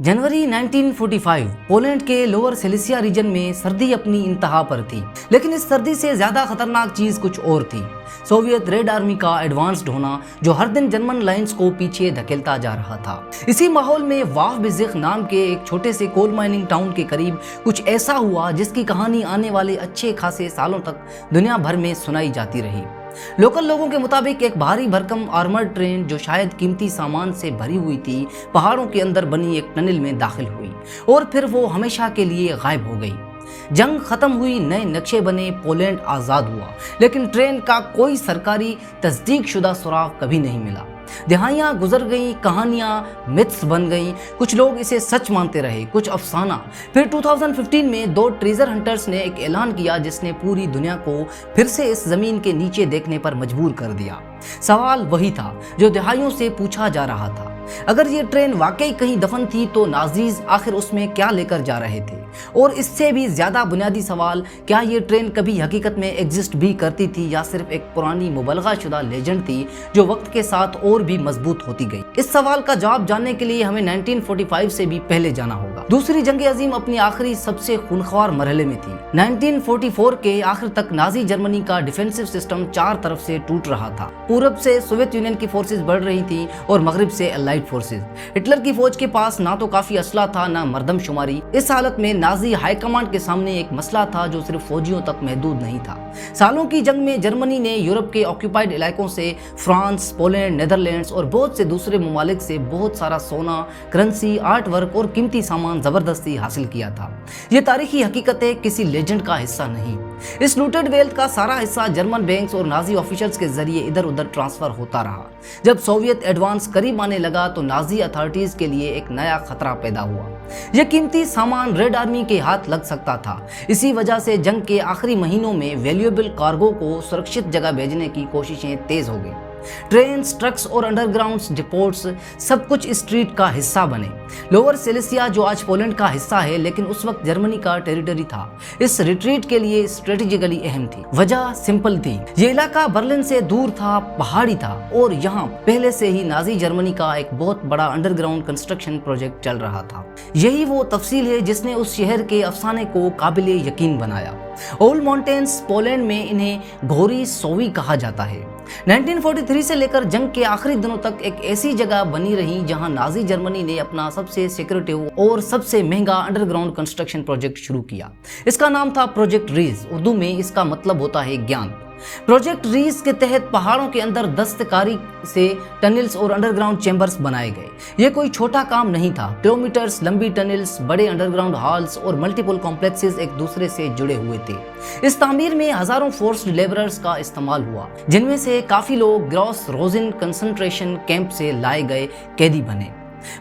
जनवरी 1945 Poland के lower Silesia reason में सर्दी अपनी इंतहा पर थी, लेकिन इस सर्दी से ज्यादा खतरनाक चीज कुछ और थी। सोवियत रेड आर्मी का एडवांस्ड होना जो हर दिन जर्मन लाइंस को पीछे धकेलता जा रहा था। इसी माहौल में वाफ नाम के एक छोटे से कोल माइनिंग टाउन के करीब कुछ ऐसा हुआ जिसकी कहानी आने वाले अच्छे खासे सालों तक दुनिया भर में सुनाई जाती रही। लोकल लोगों के मुताबिक एक भारी भरकम आर्मर्ड ट्रेन जो शायद कीमती सामान से भरी हुई थी, पहाड़ों के अंदर बनी एक टनल में दाखिल हुई और फिर वो हमेशा के लिए गायब हो गई। जंग खत्म हुई, नए नक्शे बने, पोलैंड आज़ाद हुआ, लेकिन ट्रेन का कोई सरकारी तस्दीक शुदा सुराग कभी नहीं मिला। दिहाइयाँ गुजर गईं, कहानियाँ मिथ्स बन गईं, कुछ लोग इसे सच मानते रहे, कुछ अफसाना। फिर 2015 में दो ट्रेजर हंटर्स ने एक ऐलान किया जिसने पूरी दुनिया को फिर से इस जमीन के नीचे देखने पर मजबूर कर दिया। सवाल वही था जो दिहाइयों से पूछा जा रहा था, अगर ये ट्रेन वाकई कहीं दफन थी तो नाजीज आखिर उसमें क्या लेकर जा रहे थे? और इससे भी ज्यादा बुनियादी सवाल, क्या ये ट्रेन कभी हकीकत में एग्जिस्ट भी करती थी या सिर्फ एक पुरानी मुबलगा शुदा लेजेंड थी जो वक्त के साथ और भी मजबूत होती गई? इस सवाल का जवाब जानने के लिए हमें 1945 से भी पहले जाना होगा। दूसरी जंग अजीम अपनी आखिरी सबसे खूनख्वार मरहले में थी। 1944 के आखिर तक नाजी जर्मनी का डिफेंसिव सिस्टम चार तरफ से टूट रहा था। पूरब से सोवियत यूनियन की फोर्सेज बढ़ रही थी और मगरिब से अलाइड फोर्सेज। हिटलर की फौज के पास ना तो काफी असला था ना मर्दमशुमारी। इस हालत में नाजी हाई कमांड के सामने एक मसला था जो सिर्फ फौजियों तक महदूद नहीं था। सालों की जंग में जर्मनी ने यूरोप के ऑक्यूपाइड इलाकों से फ्रांस, पोलैंड, नेदरलैंड्स और बहुत से दूसरे ममालिक से बहुत सारा सोना, करेंसी, आर्ट वर्क और कीमती सामान जबरदस्ती हासिल किया था। ये तारीखी हकीकतें किसी लेजेंड का हिस्सा नहीं। इस लूटेड वेल्थ का सारा हिस्सा जर्मन बैंक्स और नाजी ऑफिशियल्स के जरिए इधर उधर ट्रांसफर होता रहा। जब सोवियत एडवांस करीब आने लगा तो नाजी अथॉरिटीज के लिए एक नया खतरा पैदा हुआ। यह कीमती सामान रेड आर्मी के हाथ लग सकता था। इसी वजह से जंग के आखिरी महीनों में वैल्यूएबल कार्गो को सुरक्षित जगह भेजने की कोशिशें तेज हो गई। ट्रेन्स, ट्रक्स और अंडरग्राउंड डिपोट्स सब कुछ स्ट्रीट का हिस्सा बने। लोअर सिलेसिया जो आज पोलैंड का हिस्सा है लेकिन उस वक्त जर्मनी का टेरिटरी था, इस रिट्रीट के लिए स्ट्रेटेजिकली अहम थी। वजह सिंपल थी, ये इलाका बर्लिन से दूर था, पहाड़ी था और यहाँ पहले से ही नाजी जर्मनी का एक बहुत बड़ा अंडरग्राउंड कंस्ट्रक्शन प्रोजेक्ट चल रहा था। यही वो तफसील है जिसने उस शहर के अफसाने को काबिले यकीन बनाया। ओल्ड माउंटेन्स पोलैंड में इन्हें घोरी सोवी कहा जाता है। 1943 से लेकर जंग के आखिरी दिनों तक एक ऐसी जगह बनी रही जहां नाजी जर्मनी ने अपना सबसे सिक्योरेटिव और सबसे महंगा अंडरग्राउंड कंस्ट्रक्शन प्रोजेक्ट शुरू किया। इसका नाम था प्रोजेक्ट रीज। उर्दू में इसका मतलब होता है ज्ञान। प्रोजेक्ट रीज के तहत पहाड़ों के अंदर दस्तकारी से टनल्स और अंडरग्राउंड चैम्बर्स बनाए गए। यह कोई छोटा काम नहीं था। किलोमीटर्स लंबी टनल्स, बड़े अंडरग्राउंड हॉल्स और मल्टीपल कॉम्प्लेक्सेस एक दूसरे से जुड़े हुए थे। इस तामीर में हजारों फोर्स्ड लेबरर्स का इस्तेमाल हुआ, जिनमें से काफी लोग ग्रॉस रोजिन कंसंट्रेशन कैंप से लाए गए कैदी बने।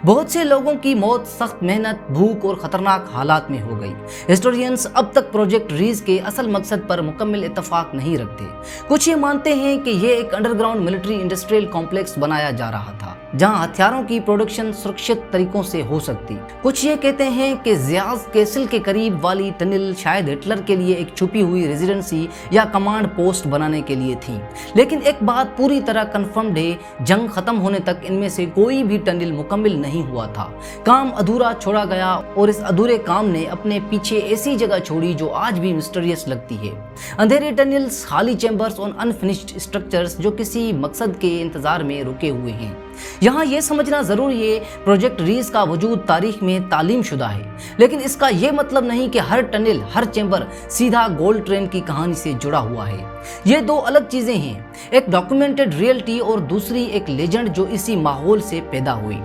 बहुत से लोगों की मौत सख्त मेहनत, भूख और खतरनाक हालात में हो गई। हिस्टोरियंस अब तक प्रोजेक्ट रीज के असल मकसद पर मुकम्मल इत्तफाक नहीं रखते। कुछ ये मानते हैं कि यह एक अंडरग्राउंड मिलिट्री इंडस्ट्रियल कॉम्प्लेक्स बनाया जा रहा था जहां हथियारों की प्रोडक्शन सुरक्षित तरीकों से हो सकती। कुछ ये कहते हैं कि ज़ियाज कैसल के करीब वाली टनल शायद हिटलर के लिए एक छुपी हुई रेजिडेंसी या कमांड पोस्ट बनाने के लिए थी। लेकिन एक बात पूरी तरह कंफर्म्ड है, जंग खत्म होने तक इनमें से कोई भी टनल मुकम्मल नहीं हुआ था। काम अधूरा छोड़ा गया और इस अधूरे काम ने अपने पीछे ऐसी जगह छोड़ी जो आज भी मिस्टीरियस लगती है। अंधेरे टनल्स, खाली चैम्बर्स और अनफिनिश्ड स्ट्रक्चर्स जो किसी मकसद के इंतजार में रुके हुए हैं। यहाँ ये समझना जरूरी है, प्रोजेक्ट रीज का वजूद तारीख में तालीम शुदा है, लेकिन इसका ये मतलब नहीं कि हर टनल, हर चैम्बर सीधा गोल्ड ट्रेन की कहानी से जुड़ा हुआ है। ये दो अलग चीजें हैं, एक डॉक्यूमेंटेड रियलिटी और दूसरी एक लेजेंड जो इसी माहौल से पैदा हुई।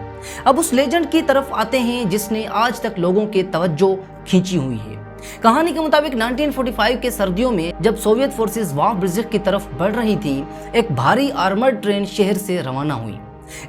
अब उस लेजेंड की तरफ आते हैं जिसने आज तक लोगों के तवज्जो खींची हुई है। कहानी के मुताबिक 1945 के सर्दियों में जब सोवियत फोर्सेस वाफ की तरफ बढ़ रही थी, एक भारी आर्मर्ड ट्रेन शहर से रवाना हुई।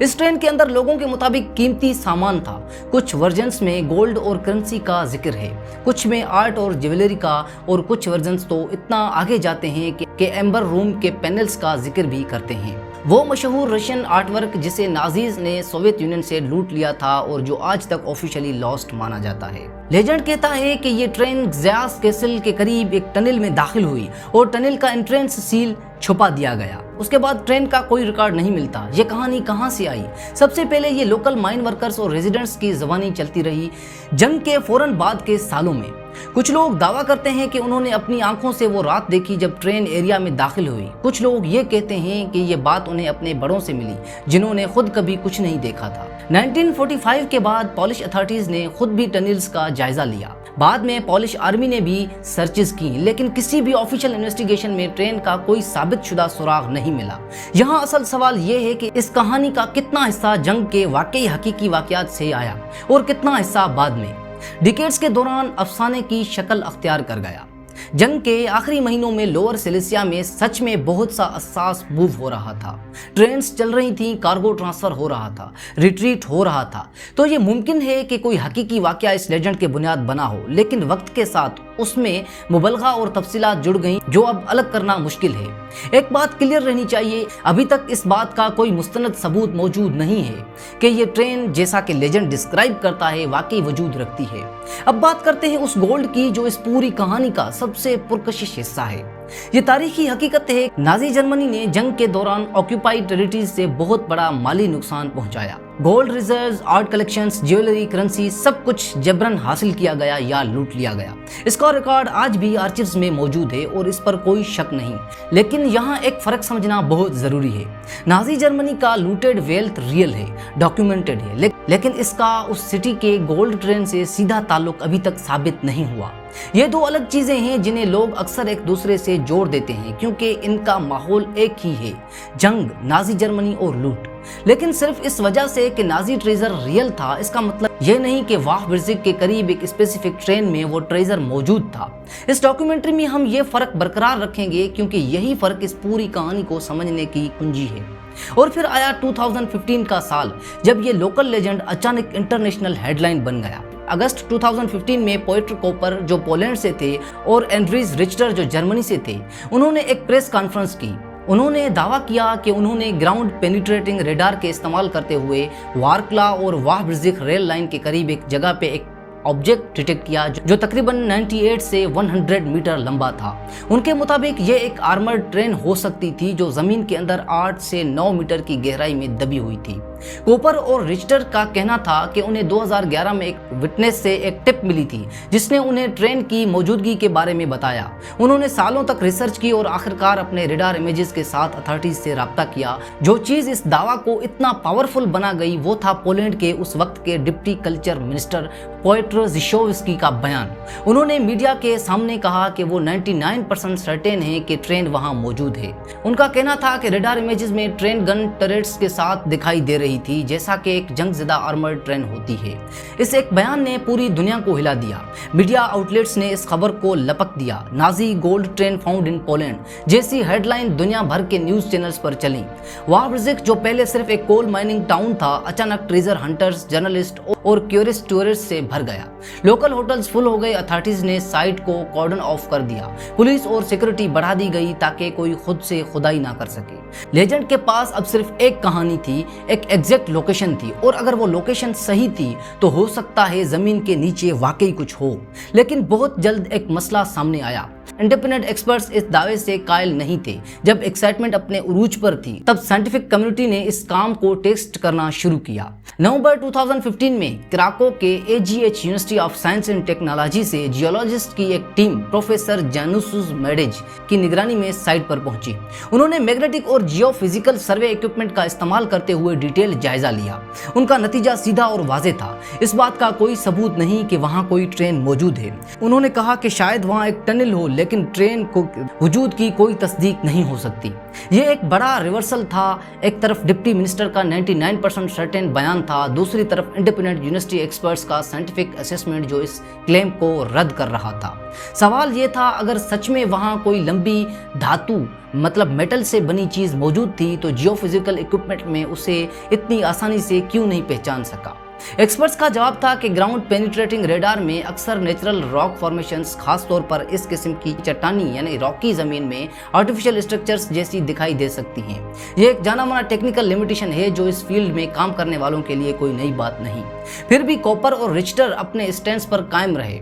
इस ट्रेन के अंदर लोगों के मुताबिक कीमती सामान था। कुछ वर्जन्स में गोल्ड और करेंसी का जिक्र है, कुछ में आर्ट और ज्वेलरी का, और कुछ वर्जन्स तो इतना आगे जाते हैं कि एम्बर रूम के पैनल्स का जिक्र भी करते हैं। वो मशहूर रशियन आर्टवर्क जिसे नाजीज ने सोवियत यूनियन से लूट लिया था और जो आज तक ऑफिशियली लॉस्ट माना जाता है। लेजेंड कहता है कि ये ट्रेन ज़ियाज कैसल के करीब एक टनल में दाखिल हुई और टनल का एंट्रेंस सील छुपा दिया गया। उसके बाद ट्रेन का कोई रिकॉर्ड नहीं मिलता। ये कहानी कहाँ से आई? सबसे पहले ये लोकल माइन वर्कर्स और रेजिडेंट्स की ज़बानी चलती रही जंग के फौरन बाद के सालों में। कुछ लोग दावा करते हैं कि उन्होंने अपनी आंखों से वो रात देखी जब ट्रेन एरिया में दाखिल हुई। कुछ लोग ये कहते हैं कि ये बात उन्हें अपने बड़ों से मिली जिन्होंने खुद कभी कुछ नहीं देखा था। 1945 के बाद पोलिश अथॉरिटीज ने खुद भी टनल्स का जायजा लिया। बाद में पोलिश आर्मी ने भी सर्चेस की, लेकिन किसी भी ऑफिशियल इन्वेस्टिगेशन में ट्रेन का कोई साबित शुदा सुराग नहीं मिला। यहाँ असल सवाल ये है कि इस कहानी का कितना हिस्सा जंग के वाकई हकीकी वाकयात से आया और कितना हिस्सा बाद में डिकेड्स के दौरान अफसाने की शक्ल अख्तियार कर गया। जंग के आखिरी महीनों में लोअर सिलेसिया में सच में बहुत सा अहसास मूव हो रहा था। ट्रेन्स चल रही थी, कार्गो ट्रांसफर हो रहा था, रिट्रीट हो रहा था। तो ये मुमकिन है कि कोई हकीकी वाकया इस लेजेंड के बुनियाद बना हो, लेकिन वक्त के साथ उसमें मुबलगा और तफसीलात जुड़ गईं जो अब अलग करना मुश्किल है। एक बात क्लियर रहनी चाहिए, अभी तक इस बात का कोई मुस्तनद सबूत मौजूद नहीं है कि ये ट्रेन जैसा कि लेजेंड डिस्क्राइब करता है वाकई वजूद रखती है। अब बात करते हैं उस गोल्ड की जो इस पूरी कहानी का सबसे पुरकशिश हिस्सा है। ये तारीखी हकीकत है, नाजी जर्मनी ने जंग के दौरान ऑक्यूपाइड टेरिटरीज से बहुत बड़ा माली नुकसान पहुंचाया। Gold reserves, art collections, jewellery, currency सब कुछ जबरन हासिल किया गया या लूट लिया गया। इसका रिकॉर्ड आज भी आर्चिव्स में मौजूद है और इस पर कोई शक नहीं। लेकिन यहाँ एक फर्क समझना बहुत जरूरी है। नाजी जर्मनी का लूटेड वेल्थ रियल है, डॉक्यूमेंटेड है, लेकिन इसका उस सिटी के गोल्ड ट्रेन से सीधा ताल्लुक अभी तक साबित नहीं हुआ। ये दो अलग चीजें हैं जिन्हें लोग अक्सर एक दूसरे से जोड़ देते हैं क्योंकि इनका माहौल एक ही है, जंग, नाजी जर्मनी और लूट। लेकिन सिर्फ इस वजह से कि नाजी ट्रेजर रियल था, इसका मतलब ये नहीं कि वाह बिर्जिक के करीब एक स्पेसिफिक ट्रेन में वो ट्रेजर मौजूद था। इस डॉक्यूमेंट्री में हम ये फर्क बरकरार रखेंगे क्योंकि यही फर्क इस पूरी कहानी को समझने की कुंजी है। और फिर आया 2015 का साल जब ये लोकल लेजेंड अचानक इंटरनेशनल हेडलाइन बन गया। अगस्त 2015 में पोएटर कोपर जो पोलैंड से थे और एंड्रीज रिचटर जो जर्मनी से थे, उन्होंने एक प्रेस कॉन्फ्रेंस की। उन्होंने दावा किया कि उन्होंने ग्राउंड पेनिट्रेटिंग रेडार के इस्तेमाल करते हुए वारक्ला और वाह बिर्जिक रेल लाइन के करीब एक जगह पे एक ऑब्जेक्ट डिटेक्ट किया जो तकरीबन 98 से 100 मीटर लंबा था। उनके मुताबिक ये एक आर्मर्ड ट्रेन हो सकती थी जो जमीन के अंदर 8 से 9 मीटर की गहराई में दबी हुई थी। कोपर और रिचटर का कहना था कि उन्हें 2011 में एक विटनेस से एक टिप मिली थी जिसने उन्हें ट्रेन की मौजूदगी के बारे में बताया। उन्होंने सालों तक रिसर्च की और आखिरकार अपने रेडार इमेजेस के साथ अथॉरिटीज से राब्ता किया। जो चीज इस दावा को इतना पावरफुल बना गई वो था पोलैंड के उस वक्त के डिप्टी कल्चर मिनिस्टर पोएटर ज़िशोवस्की का बयान। उन्होंने मीडिया के सामने कहा कि वो 99% सर्टेन है कि ट्रेन वहां मौजूद है। उनका कहना था कि रेडार इमेजेस में ट्रेन गन टर्रेट्स के साथ दिखाई दे रही थी जैसा कि एक जंगज़दा आर्मर्ड ट्रेन होती है। इस एक बयान ने पूरी दुनिया को हिला दिया। मीडिया आउटलेट्स ने इस खबर को लपक दिया। Nazi gold train found in Poland जैसी हेडलाइन दुनिया भर के न्यूज चैनल्स पर चली। वाह बिर्जिक जो पहले सिर्फ एक कोल माइनिंग टाउन था, अचानक ट्रेजर हंटर्स, जर्नलिस्ट और क्यूरियस टूरिस्ट से भर गया। लोकल होटल्स फुल हो गए। अथॉरिटीज ने साइट को कॉर्डन ऑफ कर दिया। पुलिस और सिक्योरिटी बढ़ा दी गई ताकि कोई खुद से खुदाई ना कर सके। लेजेंड के पास अब सिर्फ एक कहानी थी, एक एग्जैक्ट लोकेशन थी, और अगर वो लोकेशन सही थी तो हो सकता है जमीन के नीचे वाकई कुछ हो। लेकिन बहुत जल्द एक मसला सामने आया। इंडिपेंडेंट एक्सपर्ट्स इस दावे से कायल नहीं थे। जब एक्साइटमेंट अपने उरूज पर थी तब साइंटिफिक कम्युनिटी ने इस काम को टेस्ट करना शुरू किया। नवंबर 2015 में क्राको के AGH university of science and technology से जियोलॉजिस्ट की एक टीम प्रोफेसर जानुस मेडेज की निगरानी में साइट पर पहुंची। उन्होंने मैग्नेटिक और जियोफिजिकल सर्वे इक्विपमेंट का इस्तेमाल करते हुए डिटेल जायजा लिया। उनका नतीजा सीधा और वाज़ेह था। इस बात का कोई सबूत नहीं कि वहां कोई ट्रेन मौजूद है। उन्होंने कहा कि शायद वहां एक टनल हो, लेकिन ट्रेन को वजूद की कोई तस्दीक नहीं हो सकती। ये एक बड़ा रिवर्सल था। एक तरफ डिप्टी मिनिस्टर का 99% सर्टेन बयान था, दूसरी तरफ इंडिपेंडेंट यूनिवर्सिटी एक्सपर्ट्स का साइंटिफिक असेसमेंट जो इस क्लेम को रद्द कर रहा था। सवाल ये था, अगर सच में वहां कोई लंबी धातु मतलब मेटल से बनी चीज मौजूद थी तो जियोफिजिकल इक्विपमेंट में उसे इतनी आसानी से क्यों नहीं पहचान सका। एक्सपर्ट्स का जवाब था कि ग्राउंड पेनिट्रेटिंग रेडार में अक्सर नेचुरल रॉक फॉर्मेशंस, खास तौर पर इस किस्म की चट्टानी यानी रॉकी जमीन में आर्टिफिशियल स्ट्रक्चर्स जैसी दिखाई दे सकती हैं। यह एक जाना माना टेक्निकल लिमिटेशन है जो इस फील्ड में काम करने वालों के लिए कोई नई बात नहीं। फिर भी कोपर और रिचटर अपने स्टैंड पर कायम रहे।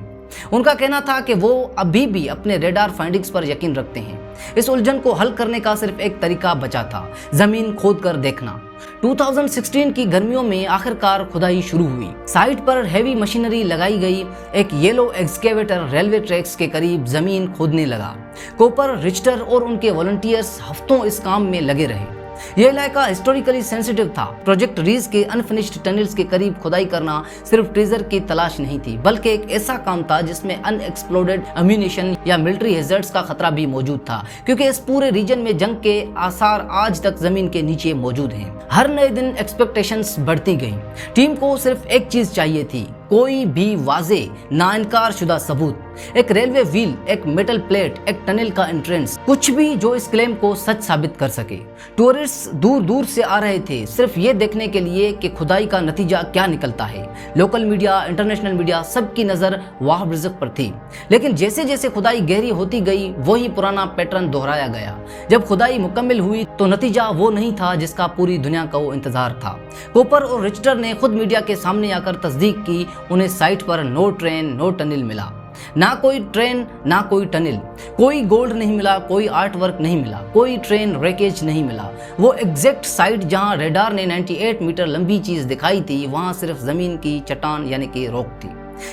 उनका कहना था कि वो अभी भी अपने रेडार फाइंडिंग्स पर यकीन रखते हैं। इस उलझन को हल करने का सिर्फ एक तरीका बचा था, जमीन खोद कर देखना। 2016 की गर्मियों में आखिरकार खुदाई शुरू हुई। साइट पर हेवी मशीनरी लगाई गई। एक येलो एक्सकेवेटर रेलवे ट्रैक्स के करीब जमीन खोदने लगा। कॉपर, रिचटर और उनके वॉलंटियर्स हफ्तों इस काम में लगे रहे। यह इलाका हिस्टोरिकली सेंसिटिव था। प्रोजेक्ट रीज के अनफिनिश्ड टनल्स के करीब खुदाई करना सिर्फ ट्रेजर की तलाश नहीं थी, बल्कि एक ऐसा काम था जिसमें अनएक्सप्लोडेड अम्यूनिशन या मिलिट्री हैजर्ड्स का खतरा भी मौजूद था, क्योंकि इस पूरे रीजन में जंग के आसार आज तक जमीन के नीचे मौजूद हैं। हर नए दिन एक्सपेक्टेशंस बढ़ती गईं। टीम को सिर्फ एक चीज चाहिए थी, कोई भी वाजे नाइनकार शुदा सबूत। एक रेलवे व्हील, एक मेटल प्लेट, एक टनल का एंट्रेंस, कुछ भी जो इस क्लेम को सच साबित कर सके। टूरिस्ट दूर दूर से आ रहे थे सिर्फ ये देखने के लिए कि खुदाई का नतीजा क्या निकलता है। लोकल मीडिया, इंटरनेशनल मीडिया, सबकी नजर वाह रिज़्क़ पर थी। लेकिन जैसे जैसे खुदाई गहरी होती गई, वही पुराना पैटर्न दोहराया गया। जब खुदाई मुकम्मल हुई तो नतीजा वो नहीं था जिसका पूरी दुनिया को इंतजार था। कॉपर और रिचटर ने खुद मीडिया के सामने आकर तस्दीक की, उन्हें साइट पर नो ट्रेन नो टनल मिला। ना कोई ट्रेन, ना कोई टनल, कोई गोल्ड नहीं मिला, कोई आर्ट वर्क नहीं मिला, कोई ट्रेन रेकेज नहीं मिला। वो एग्जैक्ट साइट जहां रेडार ने 98 मीटर लंबी चीज दिखाई थी, वहां सिर्फ जमीन की चट्टान यानी कि रॉक थी।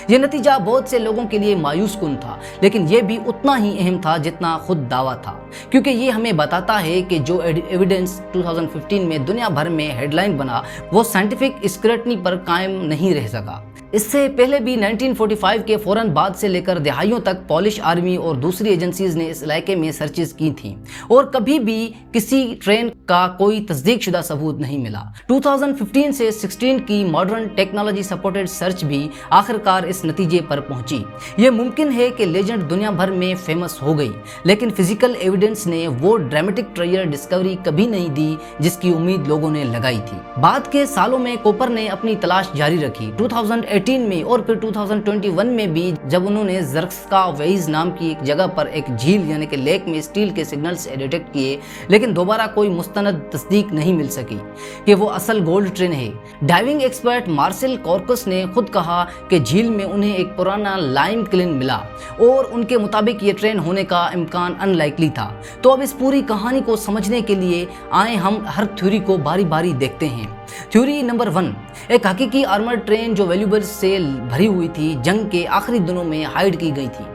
ये नतीजा बहुत से लोगों के लिए मायूस कुन था, लेकिन ये भी उतना ही अहम था जितना खुद दावा था, क्योंकि ये हमें बताता है कि जो एविडेंस 2015 में दुनिया भर में हेडलाइन बना, वो साइंटिफिक स्क्रूटनी पर कायम नहीं रह सका। इससे पहले भी 1945 के फौरन बाद से लेकर दहाइयों तक पोलिश आर्मी और दूसरी एजेंसीज ने इस इलाके में सर्चेस की थी और कभी भी किसी ट्रेन का कोई तस्दीकशुदा सबूत नहीं मिला। 2015 से 16 की मॉडर्न टेक्नोलॉजी सपोर्टेड सर्च भी आखिरकार इस नतीजे पर पहुंची। ये मुमकिन है कि लेजेंड दुनिया भर में फेमस हो गई, लेकिन फिजिकल एविडेंस ने वो ड्रामेटिक ट्रेजर डिस्कवरी कभी नहीं दी जिसकी उम्मीद लोगों ने लगाई थी। बाद के सालों में कॉपर ने अपनी तलाश जारी रखी। 2018 में और फिर 2021 में भी, जब उन्होंने ज़र्स्का वेइज नाम की एक जगह पर एक झील यानी कि लेक में स्टील के सिग्नल्स डिटेक्ट किए, लेकिन दोबारा कोई मुस्तनद तस्दीक नहीं मिल सकी कि वो असल गोल्ड ट्रेन है। डाइविंग एक्सपर्ट मार्सेल कॉर्कस ने खुद कहा कि झील में उन्हें एक पुराना लाइम क्लिन मिला और उनके मुताबिक ये ट्रेन होने का इम्कान अनलाइकली था। तो अब इस पूरी कहानी को समझने के लिए आए हम हर थ्योरी को बारी बारी देखते हैं। थ्योरी नंबर 1, एक हकीकी आर्मर्ड ट्रेन जो वैल्यूएबल्स से भरी हुई थी, जंग के आखिरी दिनों में हाइड की गई थी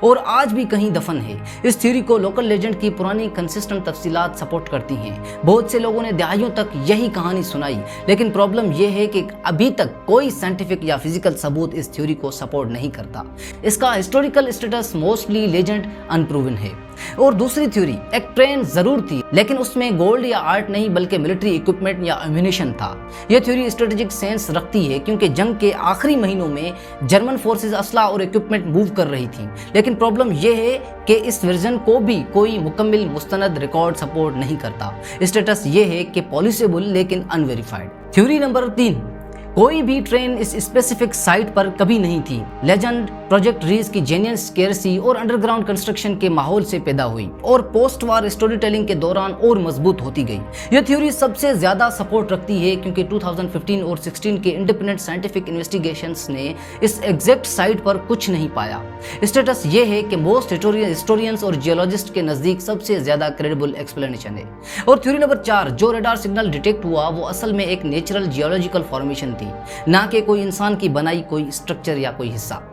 और आज भी कहीं दफन है। इस थ्योरी को लोकल लेजेंड की पुरानी कंसिस्टेंट तफसीलात सपोर्ट करती हैं। बहुत से लोगों ने दहाइयों तक यही कहानी सुनाई, लेकिन प्रॉब्लम यह है कि अभी तक कोई साइंटिफिक या फिजिकल सबूत इस थ्योरी को सपोर्ट नहीं करता। इसका historical status mostly legend unproven है। और दूसरी थ्योरी, एक ट्रेन जरूर थी लेकिन उसमें गोल्ड या आर्ट नहीं बल्कि मिलिट्री इक्विपमेंट या एम्यूनिशन था। यह थ्योरी स्ट्रेटेजिक सेंस रखती है क्योंकि जंग के आखिरी महीनों में जर्मन फोर्सेस असला और इक्विपमेंट मूव कर रही थी। लेकिन प्रॉब्लम यह है कि इस वर्जन को भी कोई मुकम्मल मुस्तनद रिकॉर्ड सपोर्ट नहीं करता। स्टेटस यह है कि पॉलिसेबल लेकिन अनवेरिफाइड। थ्योरी नंबर 3, कोई भी ट्रेन इस स्पेसिफिक साइट पर कभी नहीं थी। लेजेंड प्रोजेक्ट रीज की जेन्युइन स्केरसी और अंडरग्राउंड कंस्ट्रक्शन के माहौल से पैदा हुई और पोस्ट वार स्टोरी टेलिंग के दौरान और मजबूत होती गई। यह थ्योरी सबसे ज्यादा सपोर्ट रखती है क्योंकि 2015 और 16 के इंडिपेंडेंट साइंटिफिक इन्वेस्टिगेशंस ने इस एग्जैक्ट साइट पर कुछ नहीं पाया। स्टेटस यह है कि मोस्ट हिस्टोरियंस और जियोलॉजिस्ट के नजदीक सबसे ज्यादा क्रेडिबल एक्सप्लेनेशन है। और थ्योरी नंबर 4, जो रेडार सिग्नल डिटेक्ट हुआ वो असल में एक नेचुरल जियोलॉजिकल फॉर्मेशन थी, ना कि कोई इंसान की बनाई कोई स्ट्रक्चर या कोई हिस्सा।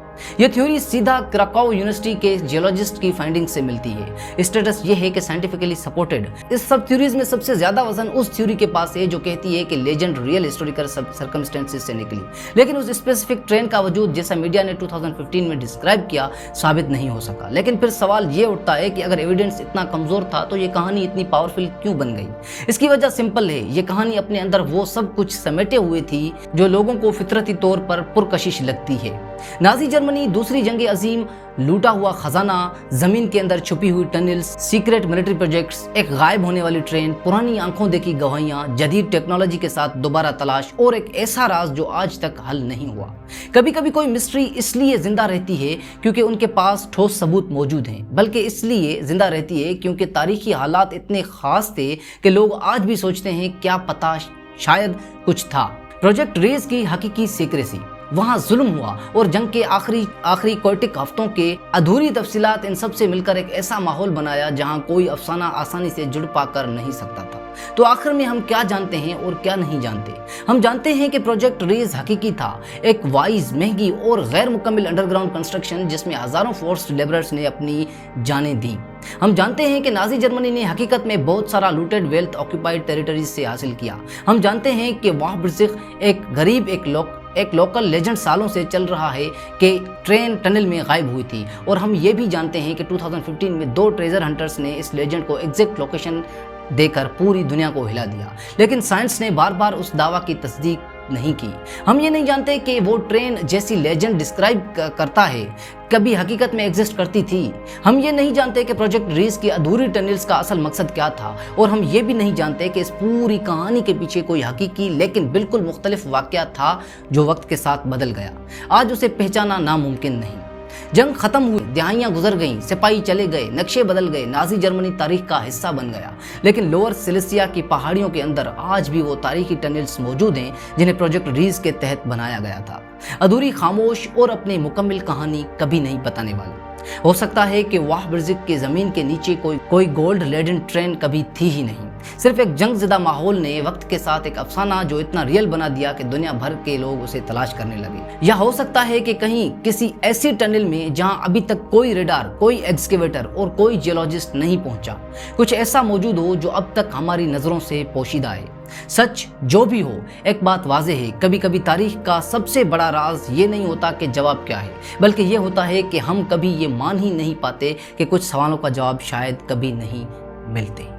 यह थ्योरी सीधा क्राकाउ यूनिवर्सिटी के जियोलॉजिस्ट की फाइंडिंग से मिलती है। स्टेटस यह है कि साइंटिफिकली सपोर्टेड। इस सब थ्योरीज में सबसे ज्यादा वजन उस थ्योरी के पास है जो कहती है कि लेजेंड रियल हिस्टोरिकल सर्कमस्टेंसेस से निकली, लेकिन उस स्पेसिफिक ट्रेन का वजूद जैसा मीडिया ने 2015 में डिस्क्राइब किया साबित नहीं हो सका। लेकिन फिर सवाल ये उठता है कि अगर एविडेंस इतना कमजोर था तो ये कहानी इतनी पावरफुल क्यों बन गई? इसकी वजह सिंपल है, ये कहानी अपने अंदर वो सब कुछ समेटे हुए थी जो लोगों को फितरती तौर पर पुरकशिश लगती है। नाजी जर्मनी, दूसरी जंग अजीम, लूटा हुआ खजाना, जमीन के अंदर छुपी हुई टनल्स, सीक्रेट मिलिट्री प्रोजेक्ट्स, एक गायब होने वाली ट्रेन, पुरानी आंखों देखी गवाहियां, जदीद टेक्नोलॉजी के साथ दोबारा तलाश और एक ऐसा राज जो आज तक हल नहीं हुआ। कभी कभी कोई मिस्ट्री इसलिए जिंदा रहती है क्योंकि उनके पास ठोस सबूत मौजूद हैं, बल्कि इसलिए जिंदा रहती है क्योंकि तारीखी हालात इतने खास थे कि लोग आज भी सोचते हैं क्या पता शायद कुछ था। प्रोजेक्ट रेज की हकीकी सीक्रेसी। वहाँ जुल्म हुआ और जंग के आखिरी कोटिक हफ्तों के अधूरी तफसीलात इन सब से मिलकर एक ऐसा माहौल बनाया जहाँ कोई अफसाना आसानी से जुड़ पाकर नहीं सकता था। तो आखिर में हम क्या जानते हैं और क्या नहीं जानते? हम जानते हैं कि प्रोजेक्ट रेज हकीकी था, एक वाइज, महंगी और गैर मुकम्मल अंडरग्राउंड कंस्ट्रक्शन जिसमें हजारों फोर्स्ड लेबरर्स ने अपनी जानें दी। हम जानते हैं कि नाजी जर्मनी ने हकीकत में बहुत सारा लूटेड वेल्थ ऑक्यूपाइड टेरिटरीज से हासिल किया। हम जानते हैं कि वाह ब्रिज़िक एक गरीब एक लोकल लेजेंड सालों से चल रहा है कि ट्रेन टनल में गायब हुई थी, और हम ये भी जानते हैं कि 2015 में 2 ट्रेजर हंटर्स ने इस लेजेंड को एग्जैक्ट लोकेशन देकर पूरी दुनिया को हिला दिया। लेकिन साइंस ने बार बार उस दावा की तस्दीक नहीं की। हम ये नहीं जानते कि वो ट्रेन जैसी लेजेंड डिस्क्राइब करता है कभी हकीकत में एग्जिस्ट करती थी। हम ये नहीं जानते कि प्रोजेक्ट रेज की अधूरी टनल्स का असल मकसद क्या था, और हम ये भी नहीं जानते कि इस पूरी कहानी के पीछे कोई हकीकी लेकिन बिल्कुल मुख्तलिफ वाक़या था जो वक्त के साथ बदल गया। आज उसे पहचाना नामुमकिन नहीं। जंग खत्म हुई, दिहाइयां गुजर गईं, सिपाही चले गए, नक्शे बदल गए, नाजी जर्मनी तारीख का हिस्सा बन गया, लेकिन लोअर सिलेसिया की पहाड़ियों के अंदर आज भी वो तारीखी टनल्स मौजूद हैं जिन्हें प्रोजेक्ट रेज के तहत बनाया गया था। अधूरी, खामोश और अपनी मुकम्मल कहानी कभी नहीं बताने वाली। हो सकता है कि वाह ब्रिज़िक की ज़मीन के नीचे कोई गोल्ड लेडन ट्रेन कभी थी ही नहीं। सिर्फ एक जंगज़दा माहौल ने वक्त के साथ एक अफसाना जो इतना रियल बना दिया कि दुनिया भर के लोग उसे तलाश करने लगे। या हो सकता है कि कहीं किसी ऐसी टनल में जहां अभी तक कोई रेडार, कोई एक्सकेवेटर और कोई जियोलॉजिस्ट नहीं पहुंचा, कुछ ऐसा मौजूद हो जो अब तक हमारी नज़रों से पोशीदा है। सच जो भी हो, एक बात वाज़ेह है, कभी कभी तारीख का सबसे बड़ा राज ये नहीं होता कि जवाब क्या है, बल्कि ये होता है कि हम कभी ये मान ही नहीं पाते कि कुछ सवालों का जवाब शायद कभी नहीं मिलते।